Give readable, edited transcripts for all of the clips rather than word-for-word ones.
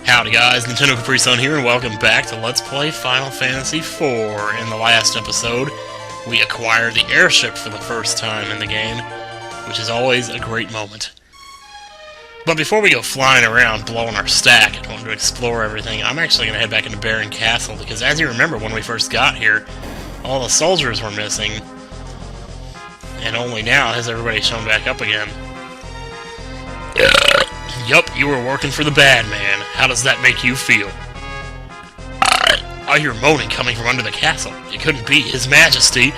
Howdy guys, Nintendo Capri Sun here, and welcome back to Let's Play Final Fantasy IV. In the last episode, we acquired the airship for the first time in the game, which is always a great moment. But before we go flying around blowing our stack and wanting to explore everything, I'm actually going to head back into Baron Castle, because as you remember when we first got here, all the soldiers were missing, and only now has everybody shown back up again. Yup, you were working for the bad man. How does that make you feel? I hear moaning coming from under the castle. It couldn't be His Majesty.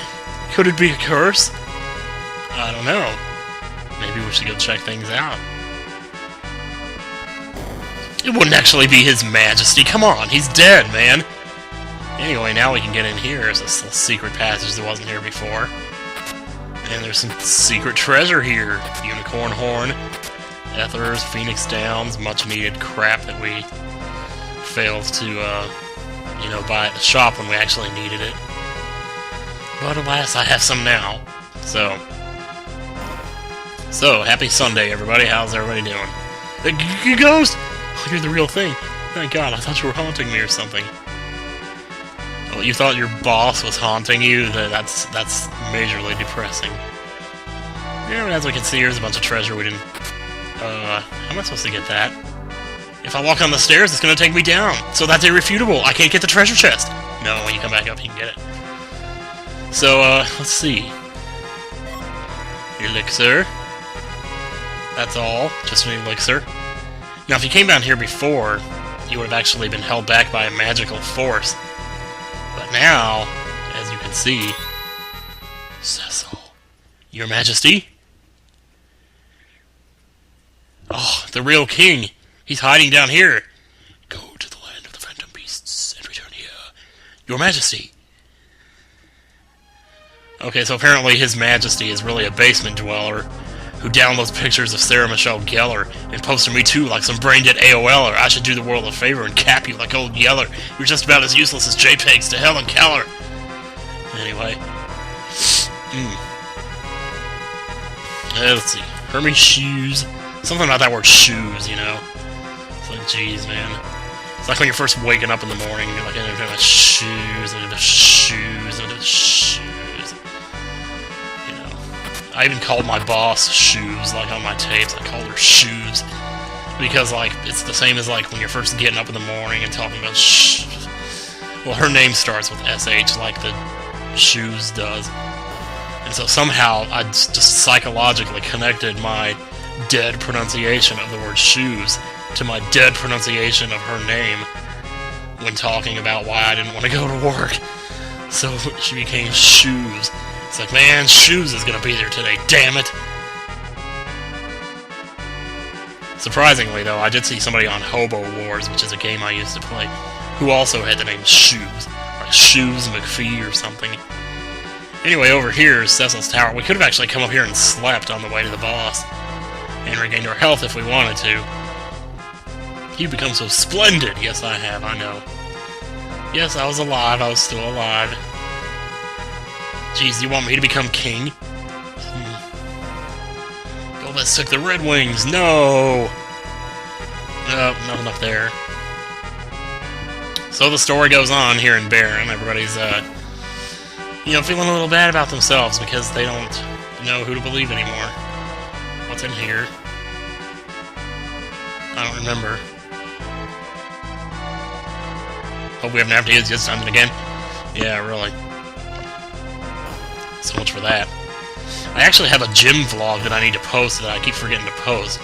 Could it be a curse? I don't know. Maybe we should go check things out. It wouldn't actually be His Majesty. Come on, he's dead, man. Anyway, now we can get in here. There's this little secret passage that wasn't here before. And there's some secret treasure here. Unicorn Horn, Ethers, Phoenix Downs, much needed crap that we failed to, buy at the shop when we actually needed it. But alas, I have some now. So, happy Sunday, everybody. How's everybody doing? The ghost! Oh, you're the real thing. Thank God, I thought you were haunting me or something. Oh, you thought your boss was haunting you? That's majorly depressing. Yeah, as we can see, here's a bunch of treasure we didn't... how am I supposed to get that? If I walk on the stairs, it's gonna take me down. So that's irrefutable. I can't get the treasure chest. No, when you come back up, you can get it. So, let's see. Elixir. That's all. Just an elixir. Now, if you came down here before, you would have actually been held back by a magical force. But now, as you can see... Cecil. Your Majesty? Oh, the real king. He's hiding down here. Go to the land of the phantom beasts and return here. Your Majesty. Okay, so apparently His Majesty is really a basement dweller who downloads pictures of Sarah Michelle Gellar and posts to me too like some brain-dead AOLer. I should do the world a favor and cap you like old Yeller. You're just about as useless as JPEGs to Helen Keller. Anyway. Let's see. Hermes shoes. Something about that word shoes, you know? It's like, jeez, man. It's like when you're first waking up in the morning, you're like, I'm doing shoes, I'm doing shoes, I'm doing shoes. You know. I even called my boss Shoes, like on my tapes. I called her Shoes. Because, like, it's the same as, like, when you're first getting up in the morning and talking about well, her name starts with SH, like the Shoes does. And so somehow I just psychologically connected my dead pronunciation of the word shoes to my dead pronunciation of her name when talking about why I didn't want to go to work. So she became Shoes. It's like, man, Shoes is gonna be there today, damn it! Surprisingly, though, I did see somebody on Hobo Wars, which is a game I used to play, who also had the name Shoes. Like Shoes McPhee or something. Anyway, over here is Cecil's Tower. We could have actually come up here and slept on the way to the boss. And regained our health if we wanted to. You've become so splendid! Yes, I have, I know. Yes, I was alive, I was still alive. Jeez, you want me to become king? Golbez took the Red Wings, no! Nope, nothing up there. So the story goes on here in Baron. Everybody's, feeling a little bad about themselves because they don't know who to believe anymore. What's in here? I don't remember. Hope we haven't have to use this dungeon again. Yeah, really. So much for that. I actually have a gym vlog that I need to post that I keep forgetting to post.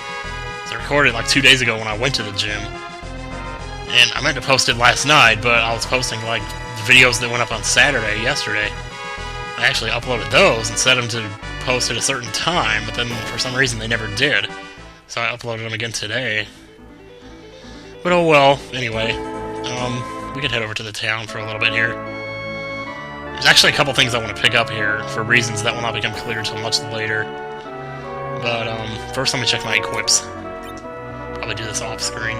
So I recorded it like 2 days ago when I went to the gym. And I meant to post it last night, but I was posting like the videos that went up on Saturday, yesterday. I actually uploaded those and set them to post at a certain time, but then for some reason they never did. So I uploaded them again today. But oh well, anyway. We can head over to the town for a little bit here. There's actually a couple things I want to pick up here for reasons that will not become clear until much later. But first let me check my equips. Probably do this off screen.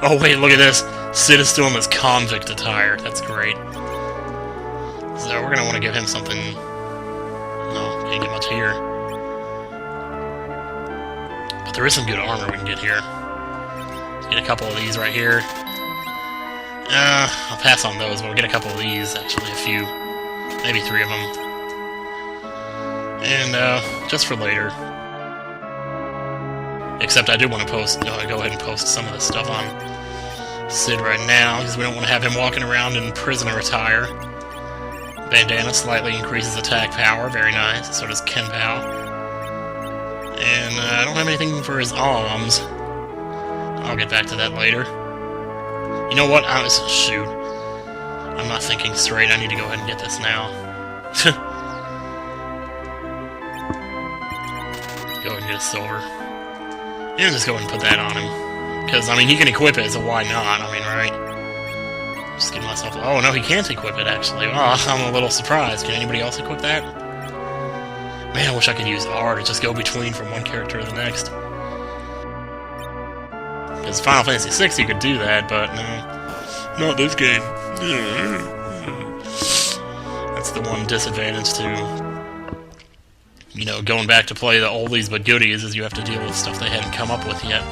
Oh wait, look at this. Sid is still in this convict attire. That's great. So we're gonna want to give him something. No, can't get much here. But there is some good armor we can get here. Let's get a couple of these right here. I'll pass on those, but we'll get a couple of these, actually, a few. Maybe 3 of them. And, just for later. Except I do want to post, go ahead and post some of this stuff on Cid right now, because we don't want to have him walking around in prisoner attire. Bandana slightly increases attack power, very nice. So does Ken Pao. And, I don't have anything for his arms. I'll get back to that later. You know what? Shoot. I'm not thinking straight. I need to go ahead and get this now. Go ahead and get a silver. And just go ahead and put that on him. Because, I mean, he can equip it, so why not? I mean, right? Just give myself... Oh, no, he can't equip it, actually. Oh, I'm a little surprised. Can anybody else equip that? Man, I wish I could use R to just go between from one character to the next. Because Final Fantasy VI, you could do that, but no. Not this game. That's the one disadvantage to, you know, going back to play the oldies but goodies, is you have to deal with stuff they hadn't come up with yet.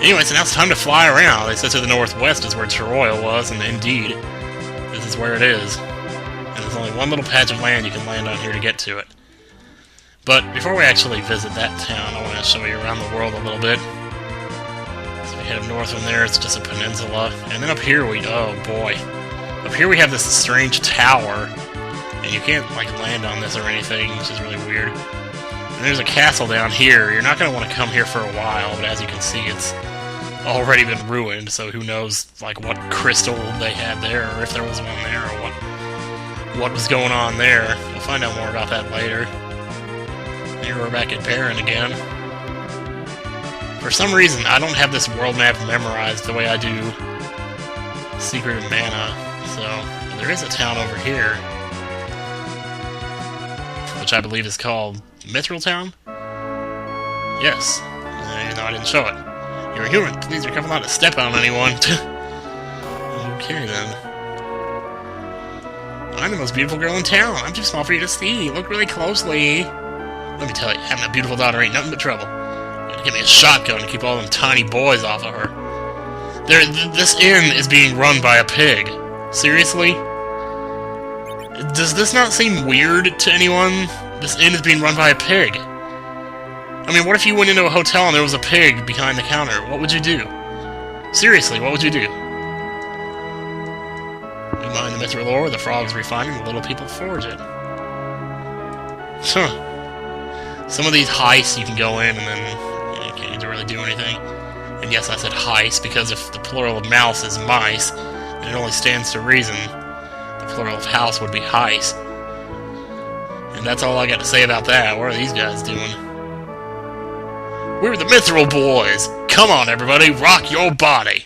Anyway, so now it's time to fly around. They said to the northwest is where Teroyal was, and indeed, this is where it is. And there's only one little patch of land you can land on here to get to it. But before we actually visit that town, I want to show you around the world a little bit. Head up north from there, it's just a peninsula. And then up here oh boy. Up here we have this strange tower. And you can't, like, land on this or anything, which is really weird. And there's a castle down here. You're not going to want to come here for a while, but as you can see, it's already been ruined, so who knows, like, what crystal they had there, or if there was one there, or what was going on there. We'll find out more about that later. Here we're back at Baron again. For some reason, I don't have this world map memorized the way I do Secret of Mana, so there is a town over here, which I believe is called Mithril Town? Yes, even though I didn't show it. You're a human, please be careful not to step on anyone. Okay then. I'm the most beautiful girl in town. I'm too small for you to see. Look really closely. Let me tell you, having a beautiful daughter ain't nothing but trouble. Give me a shotgun to keep all them tiny boys off of her. This inn is being run by a pig. Seriously? Does this not seem weird to anyone? This inn is being run by a pig. I mean, what if you went into a hotel and there was a pig behind the counter? What would you do? Seriously, what would you do? You mind the Mithril ore, the frogs refine it, the little people forge it. Huh. Some of these heists you can go in and then can't need to really do anything. And yes, I said heist, because if the plural of mouse is mice, then it only stands to reason the plural of house would be heist. And that's all I got to say about that. What are these guys doing? We're the Mithril Boys! Come on, everybody, rock your body!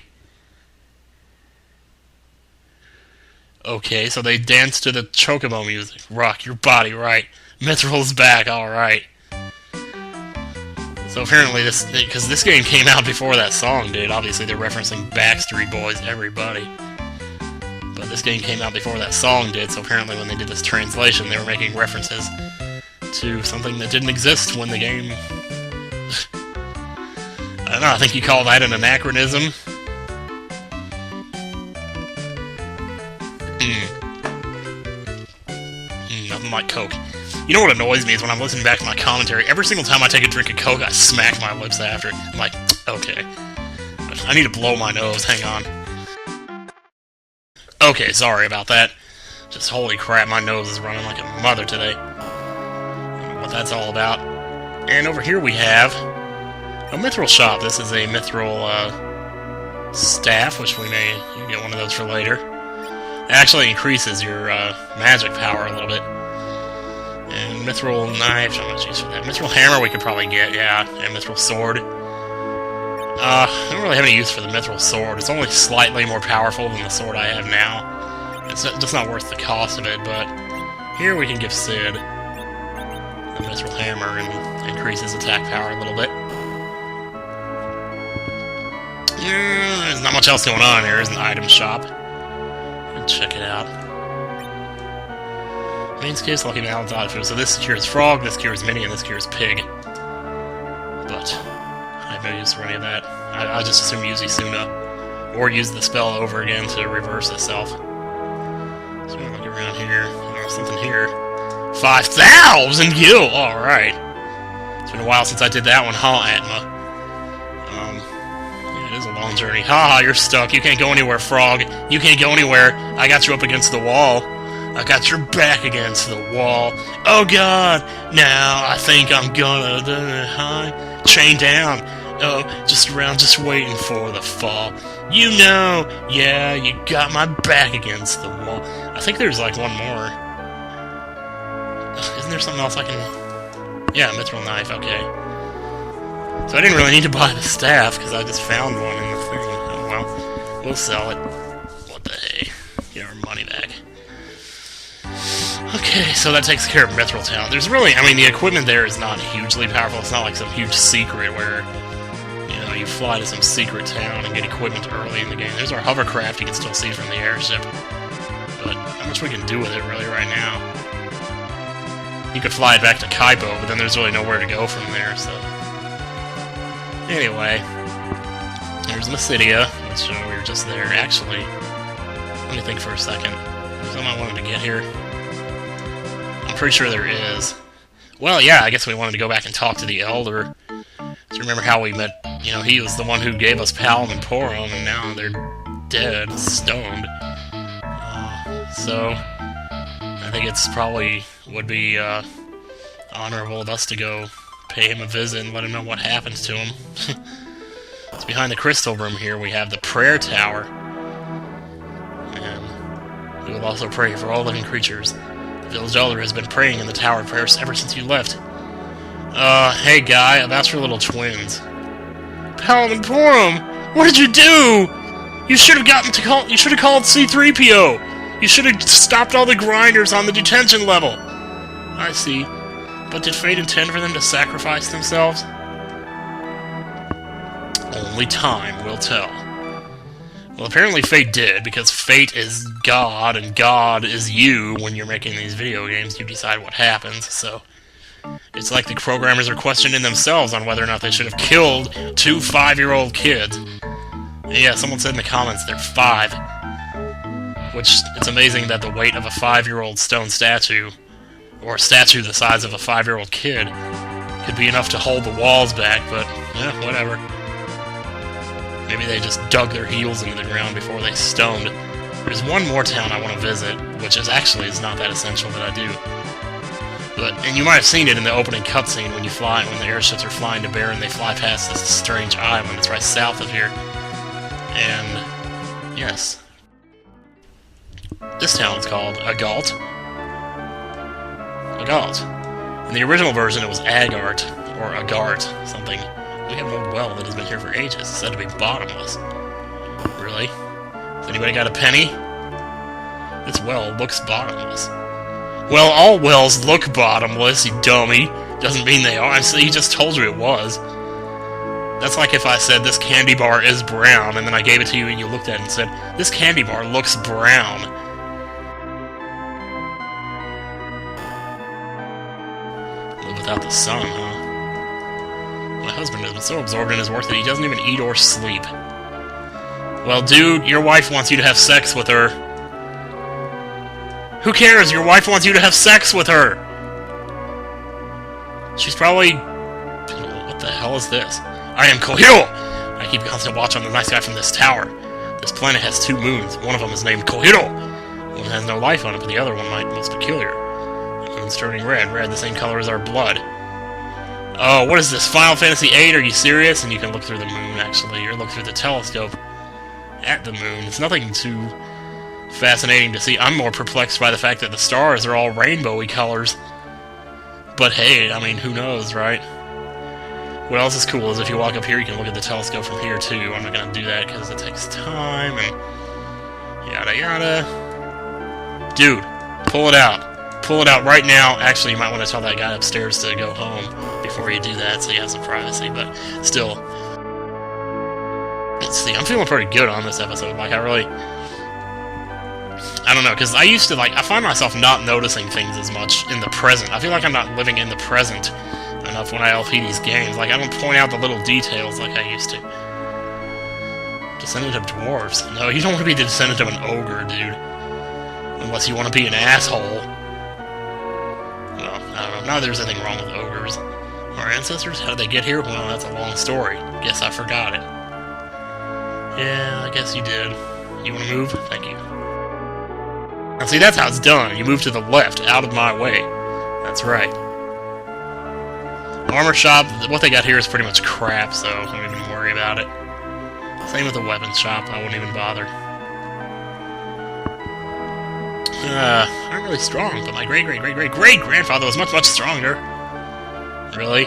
Okay, so they dance to the Chocobo music. Rock your body, right. Mithril's back, alright. So apparently because this game came out before that song did. Obviously they're referencing Backstreet Boys, everybody. But this game came out before that song did, so apparently when they did this translation, they were making references to something that didn't exist when the game... I don't know, I think you call that an anachronism. Nothing like Coke. You know what annoys me is when I'm listening back to my commentary, every single time I take a drink of Coke, I smack my lips after. I'm like, okay. I need to blow my nose, hang on. Okay, sorry about that. Just holy crap, my nose is running like a mother today. I don't know what that's all about. And over here we have a Mithril shop. This is a Mithril staff, which you can get one of those for later. It actually increases your magic power a little bit. And Mithril knives, how much use for that? Mithril hammer we could probably get, yeah. And Mithril sword. I don't really have any use for the Mithril sword. It's only slightly more powerful than the sword I have now. It's just not worth the cost of it, but here we can give Cid the Mithril hammer and increase his attack power a little bit. Yeah, there's not much else going on here. There's an item shop. Check it out. Main case, Lucky Balance, odd food. So this cures frog, this cures mini, and this cures pig. but I have no use for any of that. I just assume use Isuna, or use the spell over again to reverse itself. So I'm gonna look around here. There's something here. 5,000 gil! Alright. It's been a while since I did that one, huh, Atma? Yeah, it is a long journey. Haha, you're stuck. You can't go anywhere, Frog. You can't go anywhere. I got you up against the wall. I got your back against the wall. Oh god! Now I think I'm gonna chain down. Oh, just around, just waiting for the fall. You know, yeah, you got my back against the wall. I think there's like one more. Isn't there something else I can... Yeah, mithril knife, okay. So I didn't really need to buy the staff, because I just found one in the thing. Oh well, we'll sell it. What the hey? Get our money back. Okay, so that takes care of Mithril Town. There's really, I mean, the equipment there is not hugely powerful. It's not like some huge secret where, you know, you fly to some secret town and get equipment early in the game. There's our hovercraft you can still see from the airship. But how much we can do with it really right now? You could fly it back to Kaipo, but then there's really nowhere to go from there, so... Anyway, there's Mysidia, which we were just there. Actually, let me think for a second. There's something I wanted to get here. I'm pretty sure there is. Well, yeah, I guess we wanted to go back and talk to the Elder. Do you remember how we met? You know, he was the one who gave us Palom and Porom, and now they're dead, stoned. So, I think it's probably would be honorable of us to go pay him a visit and let him know what happens to him. It's behind the crystal room here. We have the prayer tower. And we will also pray for all living creatures. The village elder has been praying in the tower of prayers ever since you left. Hey guy, that's your little twins. Palom and Porom! What did you do? You should have gotten to call. You should have called C-3PO. You should have stopped all the grinders on the detention level. I see. But did fate intend for them to sacrifice themselves? Only time will tell. Well, apparently fate did, because fate is God, and God is you. When you're making these video games, you decide what happens, so... It's like the programmers are questioning themselves on whether or not they should have killed 2 5-year-old kids. Yeah, someone said in the comments they're 5. Which, it's amazing that the weight of a 5-year-old stone statue, or a statue the size of a 5-year-old kid, could be enough to hold the walls back, but, eh, whatever. Maybe they just dug their heels into the ground before they stoned. There's one more town I want to visit, which is actually not that essential that I do. But, and you might have seen it in the opening cutscene when the airships are flying to Baron, they fly past this strange island. It's right south of here. And, yes. This town is called Agalt. Agalt. In the original version, it was Agart, or Agart, something. We have an old well that has been here for ages. It's said to be bottomless. Really? Has anybody got a penny? This well looks bottomless. Well, all wells look bottomless, you dummy. Doesn't mean they are. He just told you it was. That's like if I said, this candy bar is brown, and then I gave it to you and you looked at it and said, this candy bar looks brown. Live without the sun, huh? My husband has been so absorbed in his work that he doesn't even eat or sleep. Well, dude, your wife wants you to have sex with her. Who cares? Your wife wants you to have sex with her! She's probably... What the hell is this? I am Kohiro! I keep constant watch on the nice guy from this tower. This planet has 2 moons. One of them is named Kohiro. One has no life on it, but the other one might be most peculiar. The moon's turning red. Red, the same color as our blood. Oh, what is this? Final Fantasy VIII? Are you serious? And you can look through the moon, actually. Or look through the telescope at the moon. It's nothing too fascinating to see. I'm more perplexed by the fact that the stars are all rainbowy colors. But hey, I mean, who knows, right? What else is cool is if you walk up here, you can look at the telescope from here, too. I'm not going to do that because it takes time and yada yada. Dude, pull it out. Pull it out right now. Actually, you might want to tell that guy upstairs to go home before you do that so you have some privacy, but still. Let's see, I'm feeling pretty good on this episode. Like, I don't know, because I used to, like, I find myself not noticing things as much in the present. I feel like I'm not living in the present enough when I LP these games. Like, I don't point out the little details like I used to. Descendant of dwarves. No, you don't want to be the descendant of an ogre, dude. Unless you want to be an asshole. Well, I don't know. Not that there's anything wrong with ogres. Our ancestors? How did they get here? Well, that's a long story. Guess I forgot it. Yeah, I guess you did. You want to move? Thank you. Now see, that's how it's done. You move to the left, out of my way. That's right. Armor shop, what they got here is pretty much crap, so I don't even worry about it. Same with the weapons shop, I wouldn't even bother. I'm really strong, but my great-great-great-great-great-grandfather was much, much stronger. Really?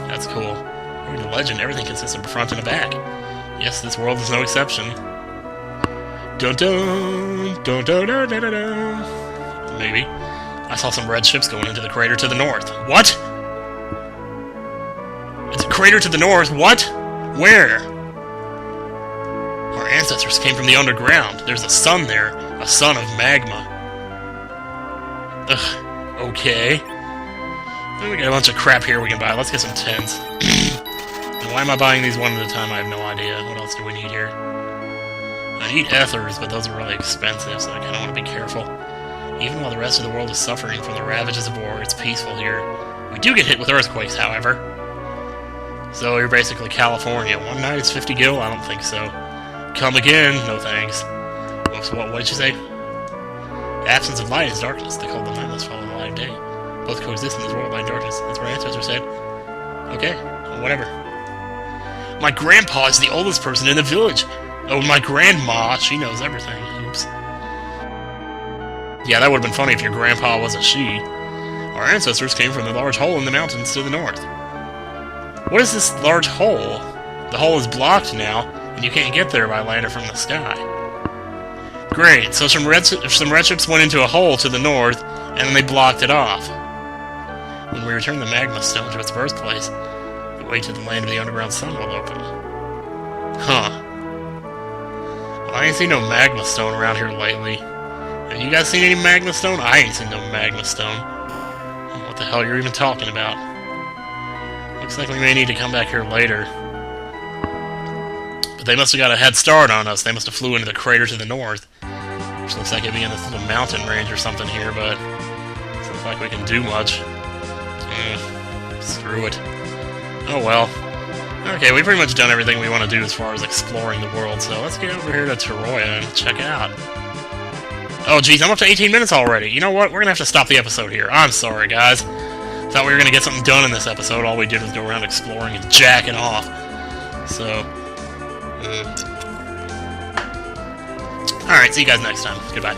That's cool. According to legend, everything consists of a front and a back. Yes, this world is no exception. Dun-dun! Dun-dun-dun-dun-dun! Maybe. I saw some red ships going into the crater to the north. What? It's a crater to the north? What? Where? Our ancestors came from the underground. There's a sun there. A sun of magma. Ugh. Okay. Then we got a bunch of crap here we can buy. Let's get some tins. And why am I buying these one at a time? I have no idea. What else do we need here? I need ethers, but those are really expensive, so I kind of want to be careful. Even while the rest of the world is suffering from the ravages of war, it's peaceful here. We do get hit with earthquakes, however. So you're basically California. One night is 50 gil? I don't think so. Come again? No thanks. Whoops, what did you say? The absence of light is darkness. They call the night must follow the light of day. Both coexist in this world, light and darkness. That's what our ancestors said. Okay, well, whatever. My grandpa is the oldest person in the village. Oh, my grandma, she knows everything. Oops. Yeah, that would have been funny if your grandpa wasn't she. Our ancestors came from the large hole in the mountains to the north. What is this large hole? The hole is blocked now, and you can't get there by landing from the sky. Great, so some red ships went into a hole to the north, and then they blocked it off. When we return the magma stone to its birthplace, the way to the land of the underground sun will open. Huh. Well, I ain't seen no magma stone around here lately. Have you guys seen any magma stone? I ain't seen no magma stone. What the hell you're even talking about? Looks like we may need to come back here later. But they must have got a head start on us. They must have flew into the crater to the north. Which looks like it'd be in this little mountain range or something here, but it looks like we can do much. Screw it. Oh well. Okay, we've pretty much done everything we want to do as far as exploring the world, so let's get over here to Teroya and check it out. Oh geez, I'm up to 18 minutes already. You know what? We're gonna have to stop the episode here. I'm sorry, guys. Thought we were gonna get something done in this episode. All we did was go around exploring and jacking off. So, alright, see you guys next time. Goodbye.